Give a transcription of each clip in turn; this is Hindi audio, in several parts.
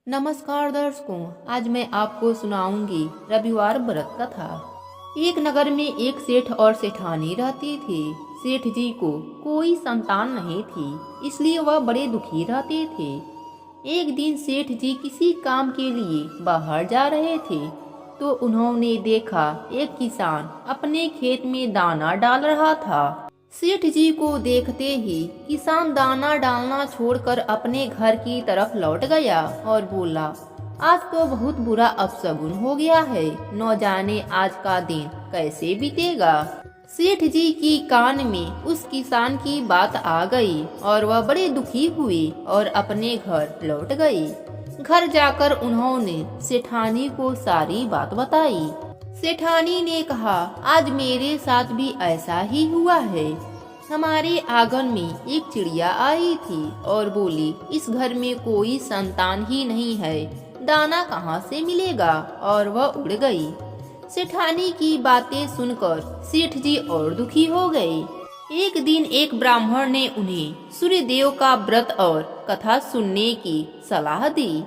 नमस्कार दर्शकों, आज मैं आपको सुनाऊंगी रविवार व्रत कथा। एक नगर में एक सेठ और सेठानी रहती थी। सेठ जी को कोई संतान नहीं थी, इसलिए वह बड़े दुखी रहते थे। एक दिन सेठ जी किसी काम के लिए बाहर जा रहे थे तो उन्होंने देखा एक किसान अपने खेत में दाना डाल रहा था। सेठ जी को देखते ही किसान दाना डालना छोड़कर अपने घर की तरफ लौट गया और बोला, आज तो बहुत बुरा अपशगुन हो गया है, न जाने आज का दिन कैसे बीतेगा। सेठ जी की कान में उस किसान की बात आ गई और वह बड़े दुखी हुए और अपने घर लौट गए। घर जाकर उन्होंने सेठानी को सारी बात बताई। सेठानी ने कहा, आज मेरे साथ भी ऐसा ही हुआ है। हमारे आंगन में एक चिड़िया आई थी और बोली, इस घर में कोई संतान ही नहीं है, दाना कहाँ से मिलेगा, और वह उड़ गई। सेठानी की बातें सुनकर सेठ जी और दुखी हो गए। एक दिन एक ब्राह्मण ने उन्हें सूर्यदेव का व्रत और कथा सुनने की सलाह दी।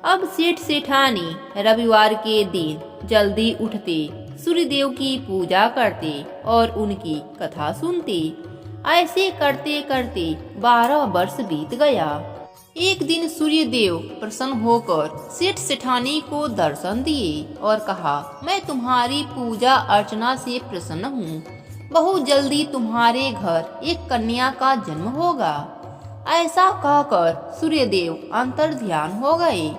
अब सेठ सेठानी रविवार के दिन जल्दी उठते, सूर्यदेव की पूजा करते और उनकी कथा सुनते। ऐसे करते करते 12 वर्ष बीत गया। एक दिन सूर्यदेव प्रसन्न होकर सेठ सेठानी को दर्शन दिए और कहा, मैं तुम्हारी पूजा अर्चना से प्रसन्न हूँ। बहुत जल्दी तुम्हारे घर एक कन्या का जन्म होगा। ऐसा कहकर सूर्यदेव अंतर ध्यान हो गए।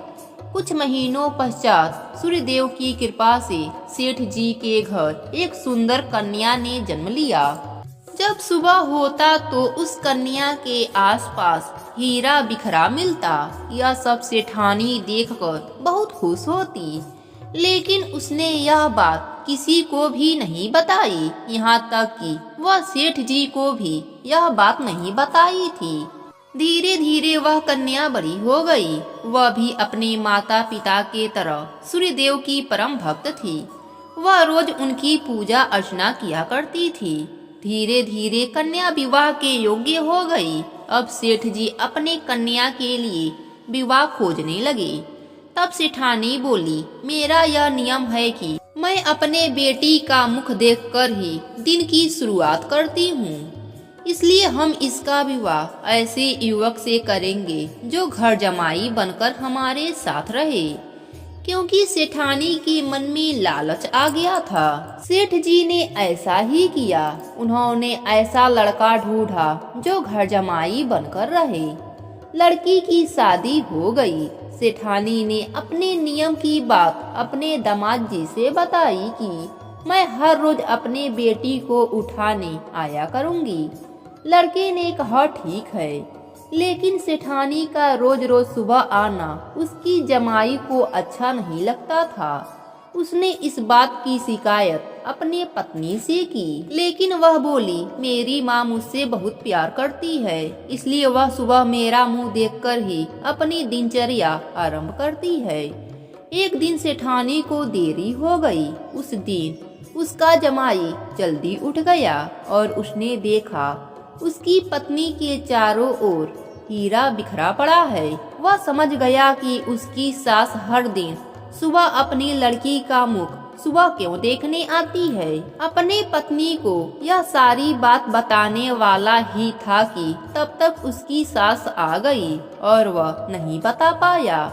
कुछ महीनों पश्चात सूर्यदेव की कृपा से सेठ जी के घर एक सुंदर कन्या ने जन्म लिया। जब सुबह होता तो उस कन्या के आसपास हीरा बिखरा मिलता। यह सब सेठानी देखकर बहुत खुश होती, लेकिन उसने यह बात किसी को भी नहीं बताई। यहाँ तक कि वह सेठ जी को भी यह बात नहीं बताई थी। धीरे धीरे वह कन्या बड़ी हो गई। वह भी अपने माता पिता के तरह सूर्यदेव की परम भक्त थी। वह रोज उनकी पूजा अर्चना किया करती थी। धीरे धीरे कन्या विवाह के योग्य हो गई। अब सेठ जी अपने कन्या के लिए विवाह खोजने लगे। तब सेठानी बोली, मेरा यह नियम है कि मैं अपने बेटी का मुख देखकर ही दिन की शुरुआत करती हूँ, इसलिए हम इसका विवाह ऐसे युवक से करेंगे जो घर जमाई बनकर हमारे साथ रहे। क्योंकि सेठानी के मन में लालच आ गया था, सेठ जी ने ऐसा ही किया। उन्होंने ऐसा लड़का ढूंढा जो घर जमाई बनकर रहे। लड़की की शादी हो गई। सेठानी ने अपने नियम की बात अपने दामाद जी से बताई कि मैं हर रोज अपने बेटी को उठाने आया करूंगी। लड़के ने कहा, ठीक है। लेकिन सेठानी का रोज रोज सुबह आना उसकी जमाई को अच्छा नहीं लगता था। उसने इस बात की शिकायत अपने पत्नी से की, लेकिन वह बोली, मेरी माँ मुझसे बहुत प्यार करती है, इसलिए वह सुबह मेरा मुंह देखकर ही अपनी दिनचर्या आरंभ करती है। एक दिन सेठानी को देरी हो गई। उस दिन उसका जमाई जल्दी उठ गया और उसने देखा उसकी पत्नी के चारों ओर हीरा बिखरा पड़ा है। वह समझ गया कि उसकी सास हर दिन सुबह अपनी लड़की का मुख सुबह क्यों देखने आती है। अपने पत्नी को यह सारी बात बताने वाला ही था कि तब तक उसकी सास आ गई और वह नहीं बता पाया।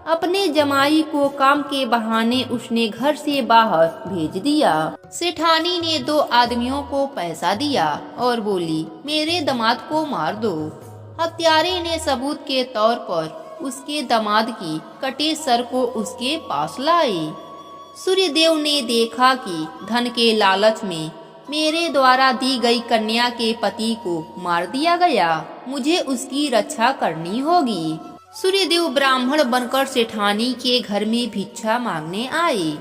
अपने जमाई को काम के बहाने उसने घर से बाहर भेज दिया। सेठानी ने 2 आदमियों को पैसा दिया और बोली, मेरे दामाद को मार दो। हत्यारे ने सबूत के तौर पर उसके दामाद की कटे सर को उसके पास लाई। सूर्यदेव ने देखा कि धन के लालच में मेरे द्वारा दी गई कन्या के पति को मार दिया गया। मुझे उसकी रक्षा करनी होगी। सूर्यदेव ब्राह्मण बनकर सेठानी के घर में भिक्षा मांगने आए।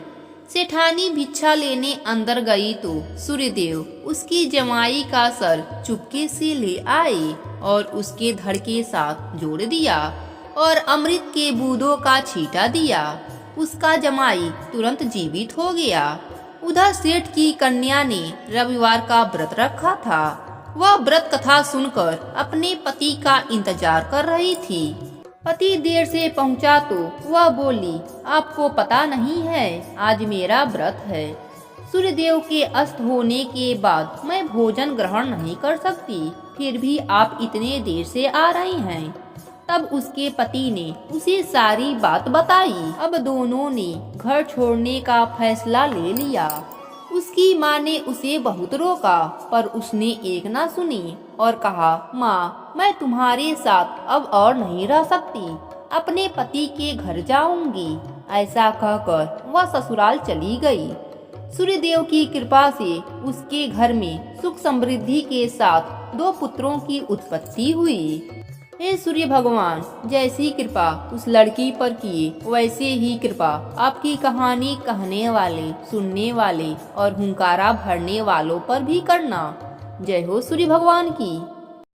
सेठानी भिक्षा लेने अंदर गई तो सूर्यदेव उसकी जमाई का सर चुपके से ले आए और उसके धड़ के साथ जोड़ दिया और अमृत के बूंदों का छींटा दिया। उसका जमाई तुरंत जीवित हो गया। उधर सेठ की कन्या ने रविवार का व्रत रखा था। वह व्रत कथा सुनकर अपने पति का इंतजार कर रही थी। पति देर से पहुंचा तो वह बोली, आपको पता नहीं है, आज मेरा व्रत है। सूर्यदेव के अस्त होने के बाद मैं भोजन ग्रहण नहीं कर सकती, फिर भी आप इतने देर से आ रही हैं। तब उसके पति ने उसे सारी बात बताई। अब दोनों ने घर छोड़ने का फैसला ले लिया। उसकी माँ ने उसे बहुत रोका, पर उसने एक ना सुनी और कहा, माँ, मैं तुम्हारे साथ अब और नहीं रह सकती, अपने पति के घर जाऊंगी। ऐसा कहकर वह ससुराल चली गई। सूर्यदेव की कृपा से उसके घर में सुख समृद्धि के साथ 2 पुत्रों की उत्पत्ति हुई। हे सूर्य भगवान, जैसी कृपा उस लड़की पर किए, वैसे ही कृपा आपकी कहानी कहने वाले, सुनने वाले और हुंकारा भरने वालों पर भी करना। जय हो सूर्य भगवान की।